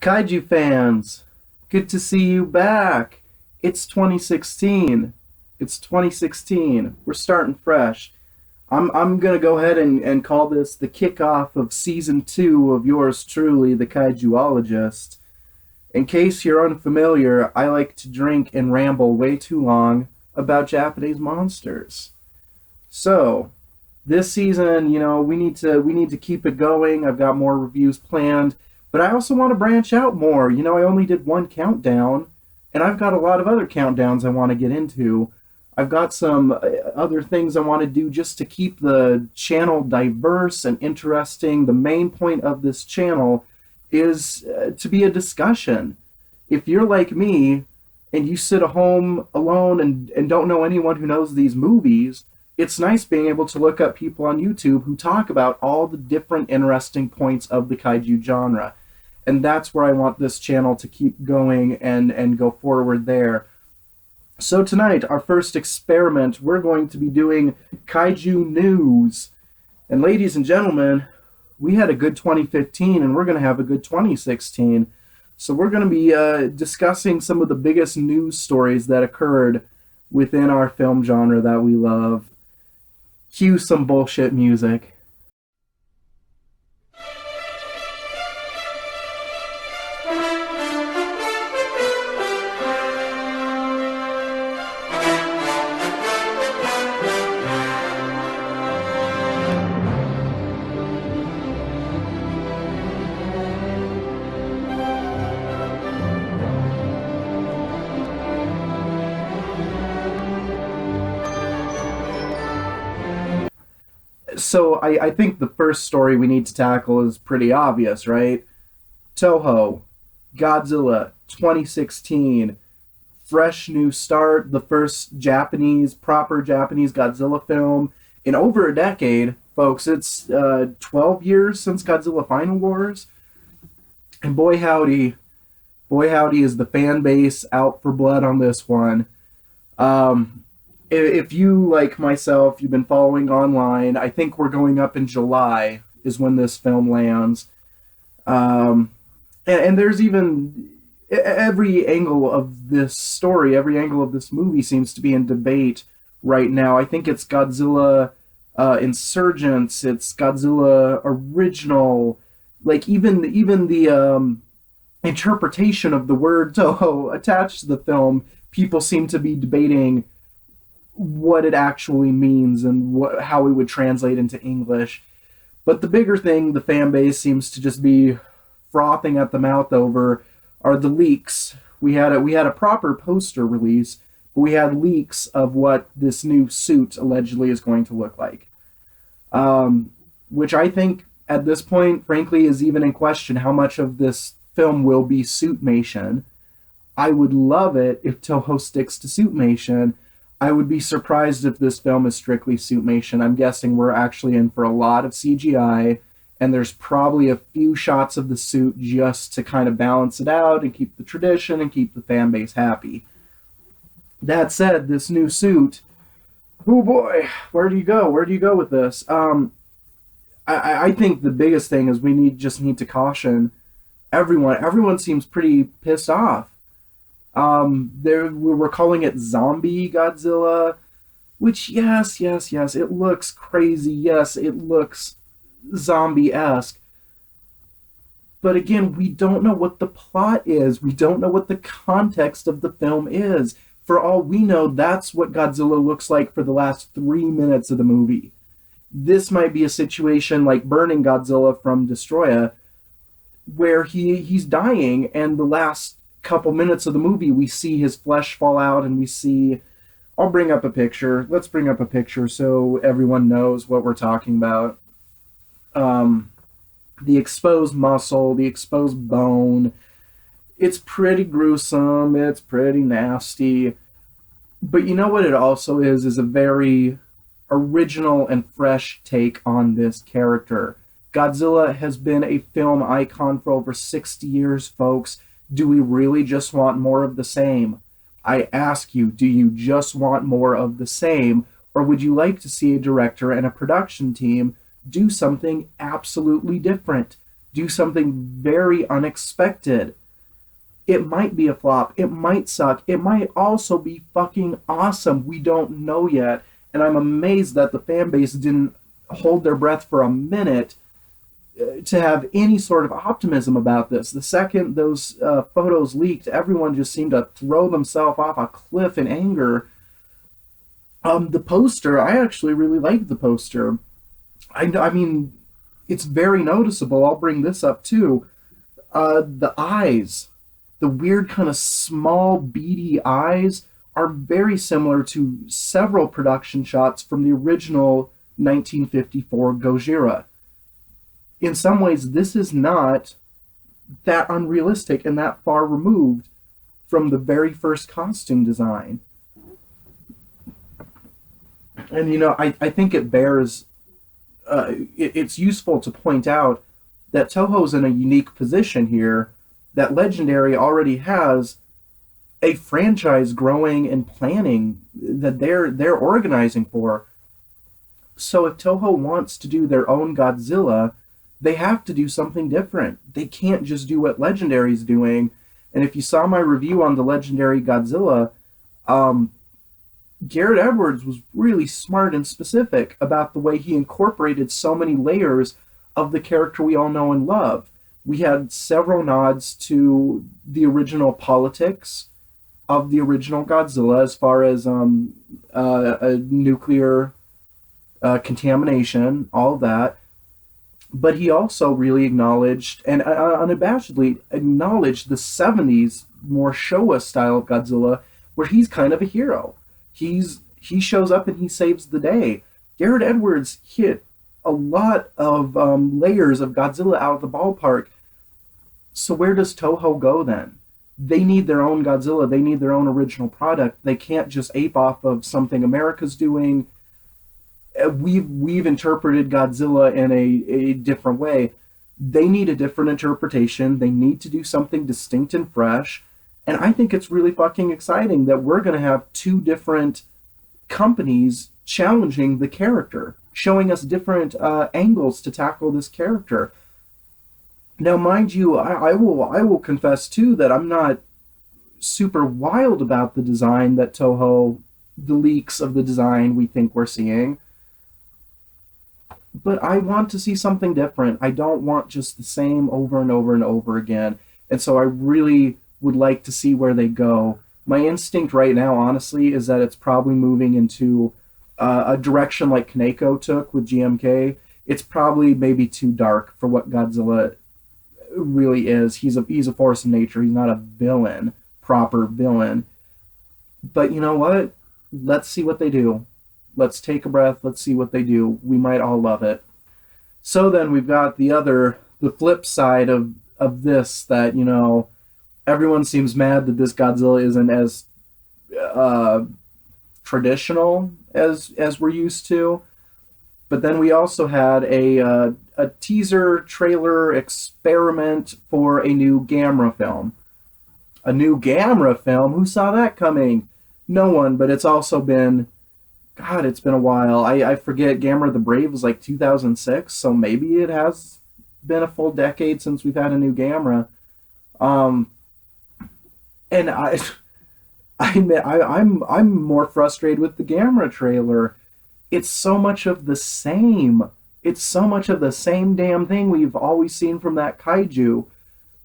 Kaiju fans, good to see you back. It's 2016. It's 2016. We're starting fresh. I'm gonna go ahead and call this the kickoff of season two of yours truly, the Kaijuologist. In case you're unfamiliar, I like to drink and ramble way too long about Japanese monsters. So, this season, we need to keep it going. I've got more reviews planned, but I also want to branch out more. I only did one countdown, and I've got a lot of other countdowns I want to get into. I've got some other things I want to do just to keep the channel diverse and interesting. The main point of this channel is to be a discussion. If you're like me and you sit at home alone and don't know anyone who knows these movies, it's nice being able to look up people on YouTube who talk about all the different interesting points of the kaiju genre. And that's where I want this channel to keep going and go forward there. So tonight, our first experiment, we're going to be doing kaiju news. And ladies and gentlemen, we had a good 2015 and we're going to have a good 2016. So we're going to be discussing some of the biggest news stories that occurred within our film genre that we love. Cue some bullshit music. So I think the first story we need to tackle is pretty obvious, right? Toho, Godzilla, 2016, fresh new start, the first proper Japanese Godzilla film in over a decade, folks. It's 12 years since Godzilla Final Wars, and boy howdy is the fan base out for blood on this one. Um, if you, like myself, you've been following online, I think we're going up in July is when this film lands. And there's even every angle of this story, every angle of this movie seems to be in debate right now. I think it's Godzilla Insurgents, it's Godzilla Original, like even the interpretation of the word Toho attached to the film. People seem to be debating what it actually means and how it would translate into English. But the bigger thing the fan base seems to just be frothing at the mouth over are the leaks. We had a proper poster release, but we had leaks of what this new suit allegedly is going to look like. Which I think at this point, frankly, is even in question how much of this film will be suitmation. I would love it if Toho sticks to suitmation. I would be surprised if this film is strictly suitmation. I'm guessing we're actually in for a lot of CGI, and there's probably a few shots of the suit just to kind of balance it out and keep the tradition and keep the fan base happy. That said, this new suit, oh boy, where do you go? Where do you go with this? I think the biggest thing is just need to caution everyone. Everyone seems pretty pissed off. We're calling it Zombie Godzilla, which yes, it looks crazy. Yes, it looks zombie-esque. But again, we don't know what the plot is. We don't know what the context of the film is. For all we know, that's what Godzilla looks like for the last 3 minutes of the movie. This might be a situation like Burning Godzilla from Destroya, where he's dying, and the last couple minutes of the movie we see his flesh fall out, and we see, I'll bring up a picture. Let's bring up a picture so everyone knows what we're talking about. The exposed muscle, the exposed bone. It's pretty gruesome, it's pretty nasty. But you know what it also is a very original and fresh take on this character. Godzilla has been a film icon for over 60 years, folks. Do we really just want more of the same? I ask you, do you just want more of the same? Or would you like to see a director and a production team do something absolutely different? do something very unexpected. It might be a flop. It might suck. It might also be fucking awesome. We don't know yet. And I'm amazed that the fan base didn't hold their breath for a minute to have any sort of optimism about this. The second those photos leaked, everyone just seemed to throw themselves off a cliff in anger. The poster, I actually really liked the poster. I mean, it's very noticeable. I'll bring this up too. The eyes, the weird kind of small beady eyes, are very similar to several production shots from the original 1954 Gojira. In some ways, this is not that unrealistic and that far removed from the very first costume design. And, I think it bears, it's useful to point out that Toho's in a unique position here, that Legendary already has a franchise growing and planning that they're organizing for. So if Toho wants to do their own Godzilla, they have to do something different. They can't just do what Legendary's doing. And if you saw my review on the Legendary Godzilla, Garrett Edwards was really smart and specific about the way he incorporated so many layers of the character we all know and love. We had several nods to the original politics of the original Godzilla, as far as a nuclear contamination, all of that. But he also really acknowledged, and unabashedly acknowledged, the 70s more Showa style of Godzilla, where he's kind of a hero. He shows up and he saves the day. Garrett Edwards hit a lot of layers of Godzilla out of the ballpark. So where does Toho go then? They need their own Godzilla. They need their own original product. They can't just ape off of something America's doing. We've interpreted Godzilla in a different way. They need a different interpretation. They need to do something distinct and fresh. And I think it's really fucking exciting that we're going to have two different companies challenging the character, showing us different angles to tackle this character. Now, mind you, I will confess too that I'm not super wild about the design that Toho, the leaks of the design we think we're seeing. But I want to see something different. I don't want just the same over and over and over again. And so I really would like to see where they go. My instinct right now, honestly, is that it's probably moving into a direction like Kaneko took with GMK. It's probably maybe too dark for what Godzilla really is. He's a force of nature. He's not a villain, proper villain. But you know what? Let's see what they do. Let's take a breath. Let's see what they do. We might all love it. So then we've got the flip side of this, that, everyone seems mad that this Godzilla isn't as traditional as we're used to. But then we also had a teaser trailer experiment for a new Gamera film. A new Gamera film? Who saw that coming? No one, but it's also been... God, it's been a while. I forget, Gamera the Brave was like 2006, so maybe it has been a full decade since we've had a new Gamera. And I'm more frustrated with the Gamera trailer. It's so much of the same. It's so much of the same damn thing we've always seen from that kaiju.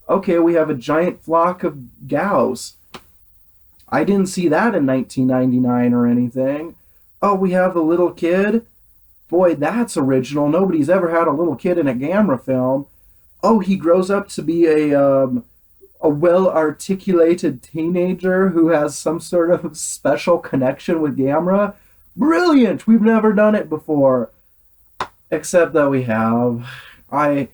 Okay, we have a giant flock of Gaos. I didn't see that in 1999 or anything. Oh, we have a little kid? Boy, that's original. Nobody's ever had a little kid in a Gamera film. Oh, he grows up to be a well-articulated teenager who has some sort of special connection with Gamera. Brilliant! We've never done it before. Except that we have. I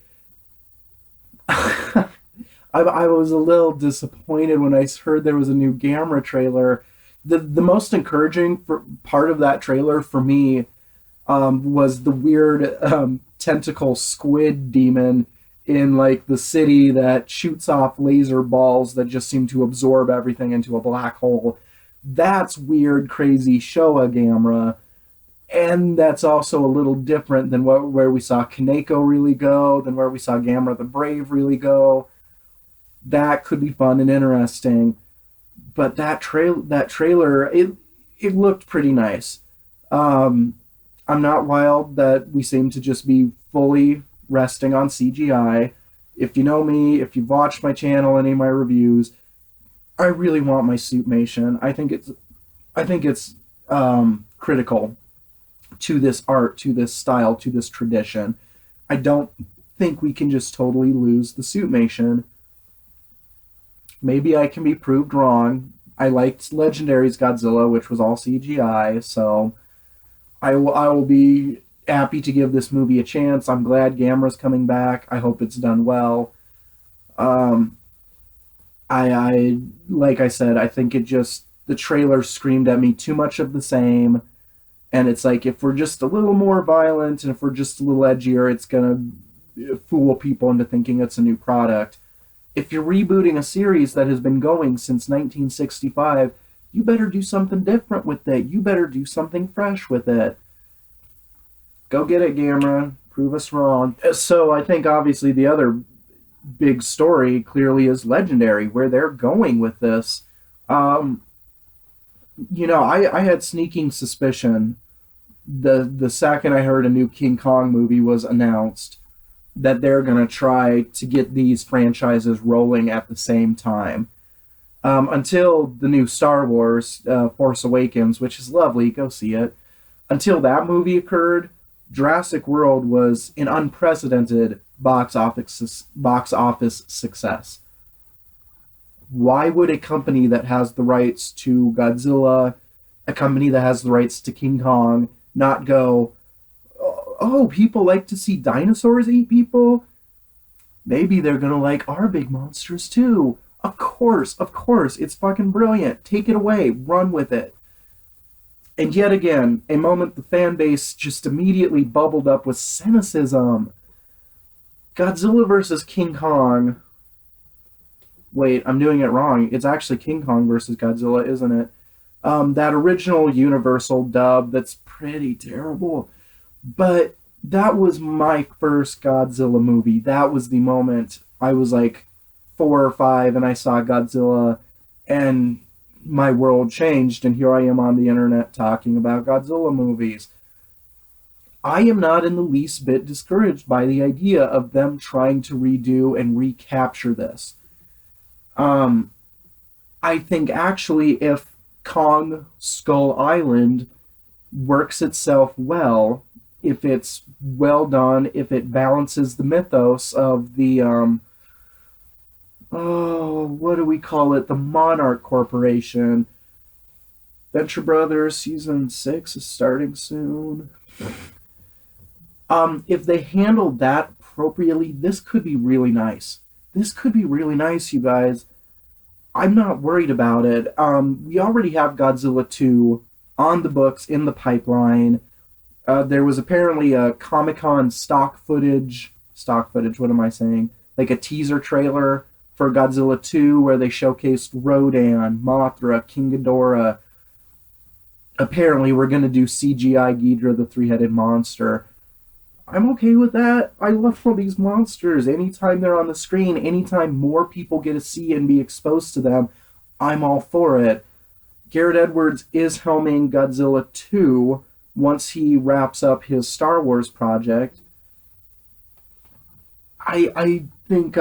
was a little disappointed when I heard there was a new Gamera trailer. The most encouraging part of that trailer for me was the weird tentacle squid demon in like the city that shoots off laser balls that just seem to absorb everything into a black hole. That's weird, crazy Showa Gamera. And that's also a little different than where we saw Kaneko really go, than where we saw Gamera the Brave really go. That could be fun and interesting. But that trailer, it looked pretty nice. Um, I'm not wild that we seem to just be fully resting on CGI. If you know me, if you've watched my channel, any of my reviews, I really want my suitmation. I think it's critical to this art, to this style, to this tradition. I don't think we can just totally lose the suitmation. Maybe I can be proved wrong. I liked Legendary's Godzilla, which was all CGI, so I will be happy to give this movie a chance. I'm glad Gamera's coming back. I hope it's done well. Um, I like I said, I think it just the trailer screamed at me too much of the same, and it's like if we're just a little more violent and if we're just a little edgier, it's gonna fool people into thinking it's a new product. If you're rebooting a series that has been going since 1965, you better do something different with it. You better do something fresh with it. Go get it, Gamera. Prove us wrong. So I think obviously the other big story clearly is Legendary, where they're going with this. Um, I had sneaking suspicion the second I heard a new King Kong movie was announced that they're gonna try to get these franchises rolling at the same time. Until the new Star Wars, Force Awakens, which is lovely, go see it. Until that movie occurred, Jurassic World was an unprecedented box office success. Why would a company that has the rights to Godzilla, a company that has the rights to King Kong, not go, oh, people like to see dinosaurs eat people? Maybe they're gonna like our big monsters too. Of course, it's fucking brilliant. Take it away, run with it. And yet again, a moment the fan base just immediately bubbled up with cynicism. Godzilla versus King Kong. Wait, I'm doing it wrong. It's actually King Kong versus Godzilla, isn't it? That original Universal dub that's pretty terrible. But that was my first Godzilla movie. That was the moment I was like 4 or 5 and I saw Godzilla and my world changed, and here I am on the internet talking about Godzilla movies. I am not in the least bit discouraged by the idea of them trying to redo and recapture this. Um, I think actually, if Kong Skull Island works itself well, if it's well done, if it balances the mythos of the what do we call it? The Monarch Corporation. Venture Brothers season 6 is starting soon. If they handle that appropriately, this could be really nice. This could be really nice, you guys. I'm not worried about it. We already have Godzilla 2 on the books, in the pipeline. There was apparently a Comic-Con stock footage, what am I saying? Like a teaser trailer for Godzilla 2 where they showcased Rodan, Mothra, King Ghidorah. Apparently we're going to do CGI Ghidorah, the three-headed monster. I'm okay with that. I love all these monsters. Anytime they're on the screen, anytime more people get to see and be exposed to them, I'm all for it. Garrett Edwards is helming Godzilla 2 once he wraps up his Star Wars project. I think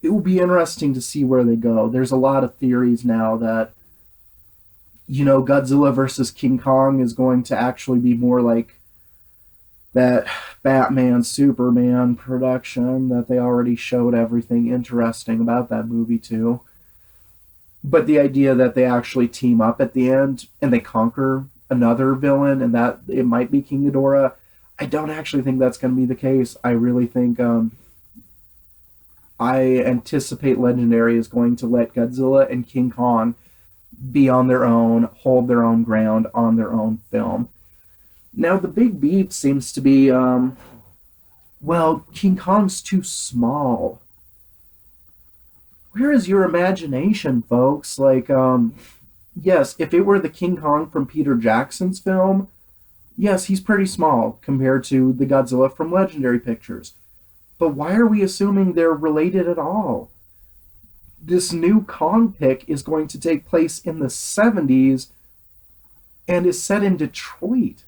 it will be interesting to see where they go. There's a lot of theories now that Godzilla versus King Kong is going to actually be more like that Batman Superman production that they already showed everything interesting about that movie too. But the idea that they actually team up at the end and they conquer another villain and that it might be King Ghidorah, I don't actually think that's going to be the case. I really think I anticipate Legendary is going to let Godzilla and King Kong be on their own, hold their own ground on their own film. Now, the big beef seems to be, King Kong's too small. Where is your imagination, folks? Like, Yes, if it were the King Kong from Peter Jackson's film, yes, he's pretty small compared to the Godzilla from Legendary Pictures. But why are we assuming they're related at all? This new Kong pick is going to take place in the 70s and is set in Detroit.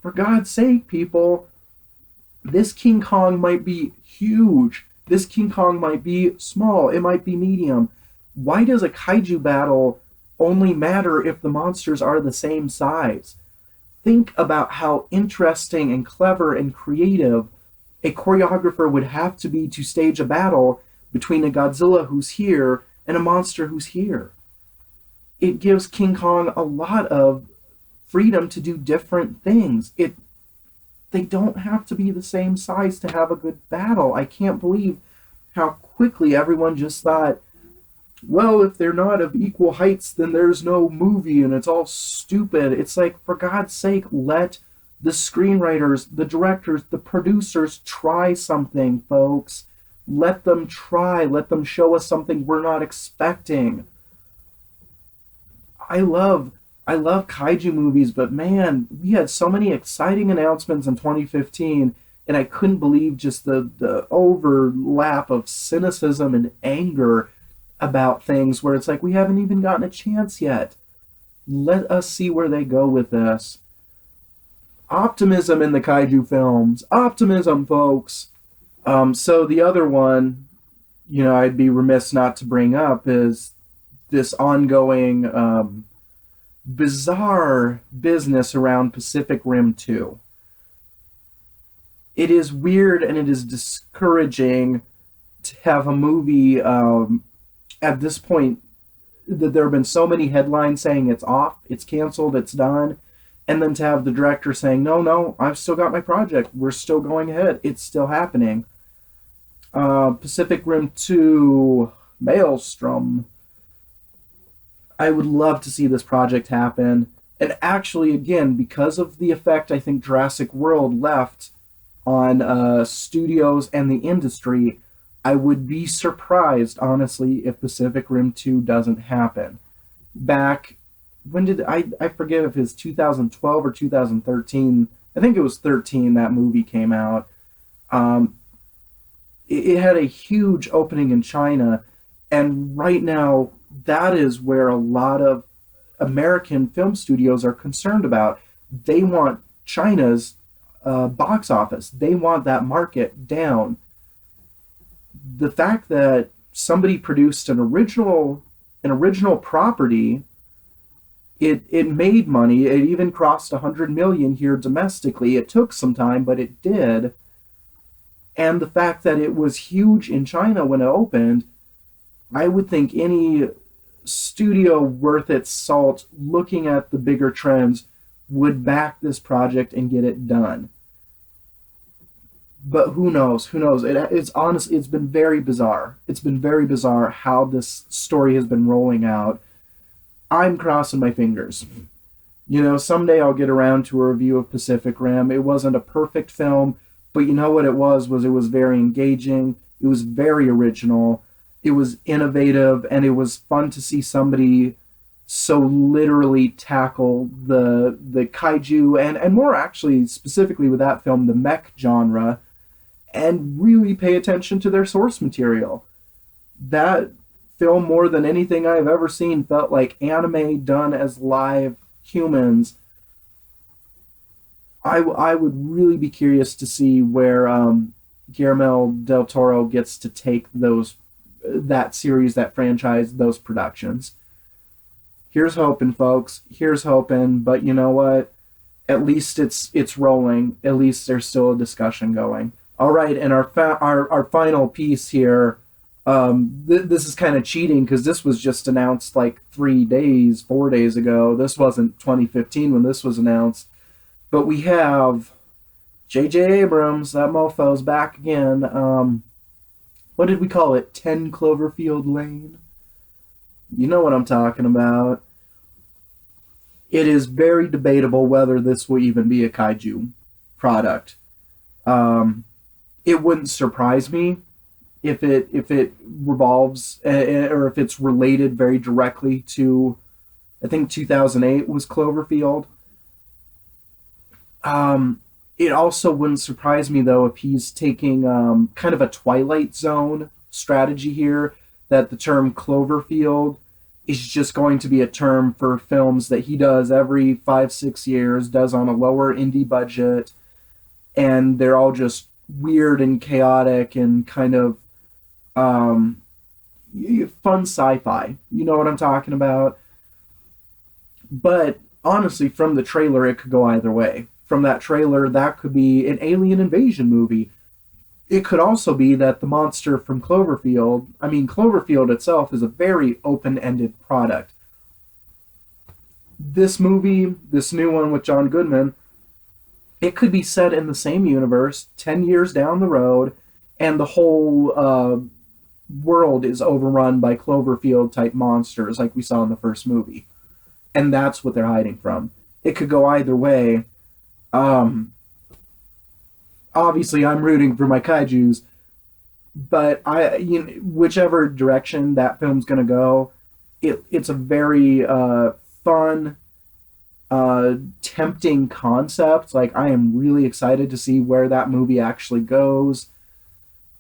For God's sake, people, this King Kong might be huge. This King Kong might be small. It might be medium. Why does a kaiju battle only matter if the monsters are the same size? Think about how interesting and clever and creative a choreographer would have to be to stage a battle between a Godzilla who's here and a monster who's here. It gives King Kong a lot of freedom to do different things. They don't have to be the same size to have a good battle. I can't believe how quickly everyone just thought, well, if they're not of equal heights, then there's no movie and it's all stupid. It's like, for God's sake, let the screenwriters, the directors, the producers try something, folks. Let them try. Let them show us something we're not expecting. I love I love kaiju movies, but man, we had so many exciting announcements in 2015, and I couldn't believe just the overlap of cynicism and anger about things where it's like we haven't even gotten a chance yet. Let us see where they go with this. Optimism in the kaiju films. Optimism, folks. So the other one, I'd be remiss not to bring up is this ongoing bizarre business around Pacific Rim 2. It is weird and it is discouraging to have a movie at this point that there have been so many headlines saying it's off, it's canceled, it's done, and then to have the director saying, no, I've still got my project, we're still going ahead, it's still happening. Pacific Rim 2, Maelstrom. I would love to see this project happen. And actually, again, because of the effect I think Jurassic World left on studios and the industry, I would be surprised, honestly, if Pacific Rim 2 doesn't happen. Back, when did, I forget if it's 2012 or 2013. I think it was 13 that movie came out. It had a huge opening in China, and right now, that is where a lot of American film studios are concerned about. They want China's box office. They want that market down. The fact that somebody produced an original property, it made money. It even crossed 100 million here domestically. It took some time, but it did. And the fact that it was huge in China when it opened, I would think any studio worth its salt looking at the bigger trends would back this project and get it done. But who knows? Who knows? It's honestly, it's been very bizarre. It's been very bizarre how this story has been rolling out. I'm crossing my fingers. Someday I'll get around to a review of Pacific Rim. It wasn't a perfect film, but you know what it was it was very engaging. It was very original. It was innovative, and it was fun to see somebody so literally tackle the kaiju and more actually specifically with that film, the mech genre, and really pay attention to their source material. That film, more than anything I've ever seen, felt like anime done as live humans. I would really be curious to see where Guillermo del Toro gets to take that series, that franchise, those productions. Here's hoping, folks. Here's hoping. But you know what? At least it's rolling. At least there's still a discussion going. All right, and our final piece here. This is kind of cheating because this was just announced like 4 days ago. This wasn't 2015 when this was announced. But we have J.J. Abrams. That mofo's back again. What did we call it? 10 Cloverfield Lane? You know what I'm talking about. It is very debatable whether this will even be a kaiju product. It wouldn't surprise me if it revolves or if it's related very directly to I think 2008 was Cloverfield. Um, it also wouldn't surprise me though if he's taking kind of a Twilight Zone strategy here, that the term Cloverfield is just going to be a term for films that he does every 5, 6 years, does on a lower indie budget, and they're all just weird and chaotic and kind of um, fun sci-fi. You know what I'm talking about? But honestly, from the trailer, it could go either way. From that trailer, that could be an alien invasion movie. It could also be that the monster from Cloverfield, I mean, Cloverfield itself is a very open ended product. This movie, this new one with John Goodman, it could be set in the same universe 10 years down the road, and the whole world is overrun by Cloverfield type monsters like we saw in the first movie. And that's what they're hiding from. It could go either way. Um, Obviously, I'm rooting for my kaijus, but whichever direction that film's gonna go, it's a very fun, tempting concept. Like I am really excited to see where that movie actually goes.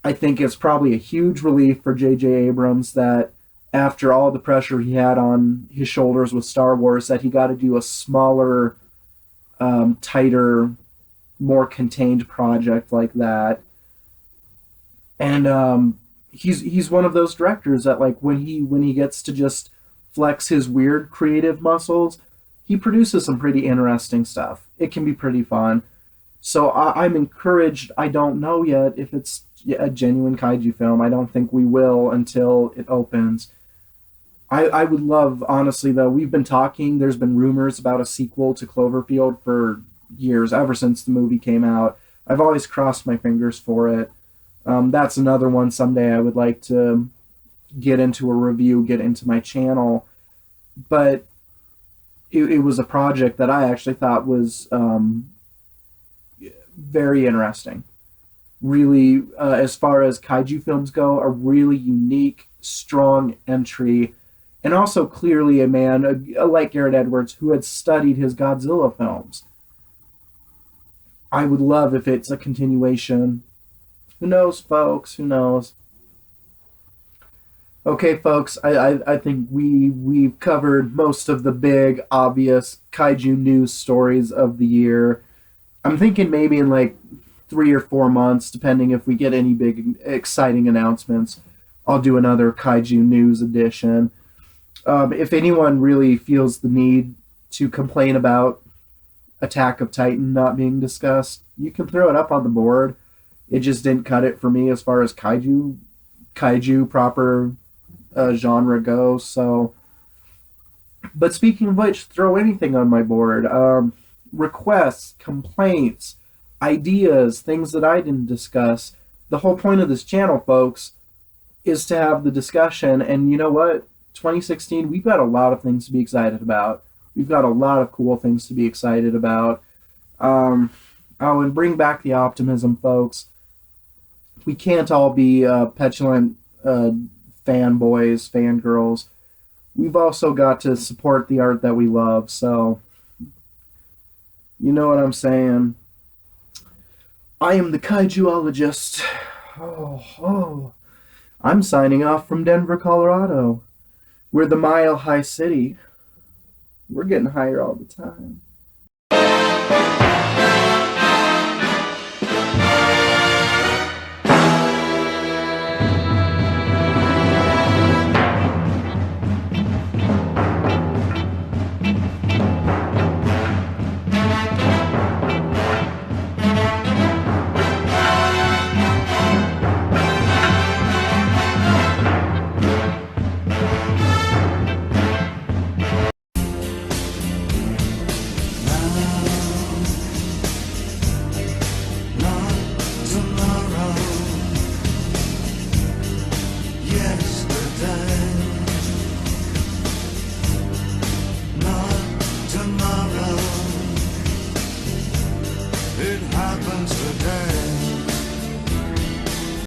I think it's probably a huge relief for J.J. Abrams that after all the pressure he had on his shoulders with Star Wars, that he got to do a smaller, tighter, more contained project like that. And he's one of those directors that like when he gets to just flex his weird creative muscles, he produces some pretty interesting stuff. It can be pretty fun. So I'm encouraged. I don't know yet if it's a genuine kaiju film. I don't think we will until it opens. I would love, honestly, though, we've been talking, there's been rumors about a sequel to Cloverfield for years, ever since the movie came out. I've always crossed my fingers for it. That's another one someday I would like to get into a review, get into my channel. But it was a project that I actually thought was very interesting. Really, as far as kaiju films go, a really unique, strong entry, and also clearly a man, like Garrett Edwards, who had studied his Godzilla films. I would love if it's a continuation. Who knows, folks? Who knows? Okay, folks, I think we've covered most of the big, obvious kaiju news stories of the year. I'm thinking maybe in like 3 or 4 months, depending if we get any big exciting announcements, I'll do another kaiju news edition. If anyone really feels the need to complain about Attack of Titan not being discussed, you can throw it up on the board. It just didn't cut it for me as far as kaiju proper genre goes. So, but speaking of which, throw anything on my board. Requests, complaints, ideas, things that I didn't discuss. The whole point of this channel, folks, is to have the discussion. And you know what? 2016, we've got a lot of things to be excited about. We've got a lot of cool things to be excited about. Oh, and bring back the optimism, folks. We can't all be petulant fanboys, fangirls. We've also got to support the art that we love. So, you know what I'm saying? I am the Kaijuologist. Oh. I'm signing off from Denver, Colorado. We're the Mile High City. We're getting higher all the time.